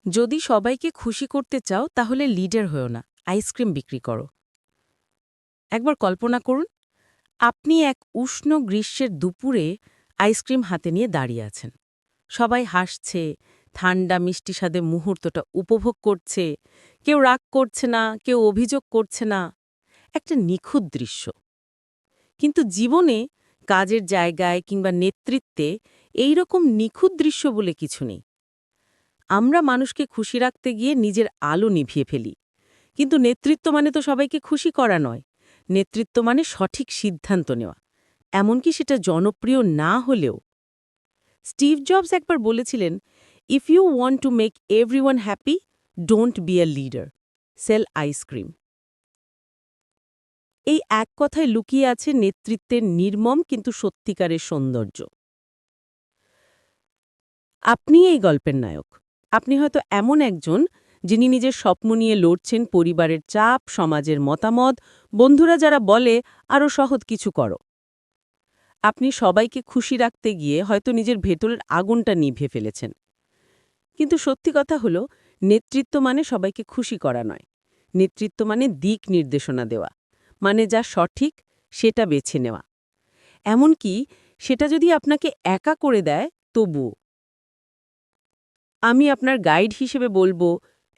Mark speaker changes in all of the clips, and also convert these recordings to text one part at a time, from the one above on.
Speaker 1: যদি সবাইকে খুশি করতে চাও তাহলে লিডার হও না, আইসক্রিম বিক্রি করো। একবার কল্পনা করুন, আপনি এক উষ্ণ গ্রীষ্মের দুপুরে আইসক্রিম হাতে নিয়ে দাঁড়িয়ে আছেন। সবাই হাসছে, ঠান্ডা মিষ্টি স্বাদে মুহূর্তটা উপভোগ করছে। কেউ রাগ করছে না, কেউ অভিযোগ করছে না। একটা নিখুঁত দৃশ্য। কিন্তু জীবনে, কাজের জায়গায় কিংবা নেতৃত্বে এই রকম নিখুঁত দৃশ্য বলে কিছু নেই। আমরা মানুষকে খুশি রাখতে গিয়ে নিজের আলো নিভিয়ে ফেলি। কিন্তু নেতৃত্ব মানে তো সবাইকে খুশি করা নয়। নেতৃত্ব মানে সঠিক সিদ্ধান্ত নেওয়া, এমনকি সেটা জনপ্রিয় না হলেও। স্টিভ জবস একবার বলেছিলেন, if you want to make everyone happy, don't be a leader, sell ice cream. এই এক কথায় লুকিয়ে আছে নেতৃত্বের নির্মম কিন্তু সত্যিকারের সৌন্দর্য। আপনি এই গল্পের নায়ক। আপনি হয়তো এমন একজন যিনি নিজের স্বপ্ন নিয়ে লড়ছেন, পরিবারের চাপ, সমাজের মতামত, বন্ধুরা যারা বলে আরও সহজ কিছু করো। আপনি সবাইকে খুশি রাখতে গিয়ে হয়তো নিজের ভেতরের আগুনটা নিভে ফেলেছেন। কিন্তু সত্যি কথা হলো, নেতৃত্ব মানে সবাইকে খুশি করা নয়। নেতৃত্ব মানে দিক নির্দেশনা দেওয়া, মানে যা সঠিক সেটা বেছে নেওয়া। এমনকি সেটা যদি আপনাকে একা করে দেয় তবুও। আমি আপনার গাইড হিসেবে বলবো,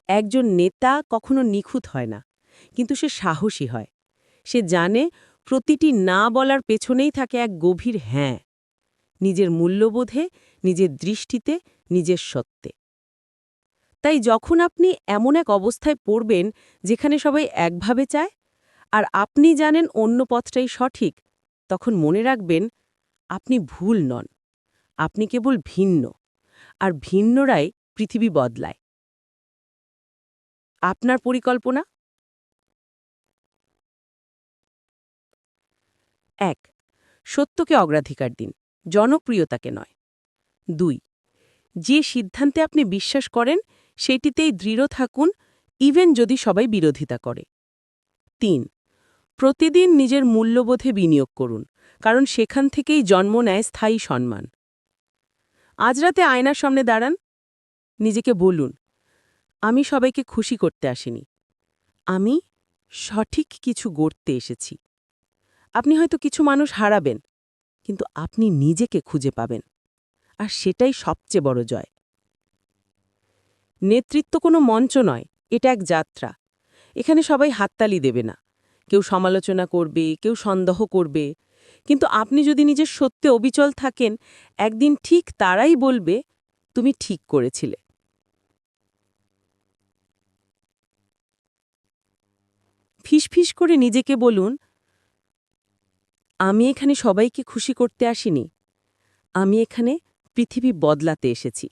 Speaker 1: একজন নেতা কখনো নিখুঁত হয় না, কিন্তু সে সাহসী হয়। সে জানে প্রতিটি না বলার পেছনেই থাকে এক গভীর হ্যাঁ, নিজের মূল্যবোধে, নিজের দৃষ্টিতে, নিজের সত্যে। তাই যখন আপনি এমন এক অবস্থায় পড়বেন যেখানে সবাই একভাবে চায় আর আপনি জানেন অন্য পথটাই সঠিক, তখন মনে রাখবেন, আপনি ভুল নন, আপনি কেবল ভিন্ন। আর ভিন্নরাই পৃথিবী বদলায়। আপনার পরিকল্পনা? ১. সত্যকে অগ্রাধিকার দিন, জনপ্রিয়তাকে নয়। ২. যে সিদ্ধান্তে আপনি বিশ্বাস করেন সেটিতেই দৃঢ় থাকুন, ইভেন যদি সবাই বিরোধিতা করে। ৩. প্রতিদিন নিজের মূল্যবোধে বিনিয়োগ করুন, কারণ সেখান থেকেই জন্ম নেয় স্থায়ী সম্মান। আজ রাতে আয়নার সামনে দাঁড়ান, নিজেকে বলুন, আমি সবাইকে খুশি করতে আসিনি, আমি সঠিক কিছু গড়তে এসেছি। আপনি হয়তো কিছু মানুষ হারাবেন, কিন্তু আপনি নিজেকে খুঁজে পাবেন। আর সেটাই সবচেয়ে বড় জয়। নেতৃত্ব কোনো মঞ্চ নয়, এটা এক যাত্রা। এখানে সবাই হাততালি দেবে না, কেউ সমালোচনা করবে, কেউ সন্দেহ করবে। কিন্তু আপনি যদি নিজের সত্যে অবিচল থাকেন, একদিন ঠিক তারাই বলবে, তুমি ঠিক করেছিলে। ফিসফিস করে নিজেকে বলুন, আমি এখানে সবাইকে খুশি করতে আসিনি, আমি এখানে পৃথিবী বদলাতে এসেছি।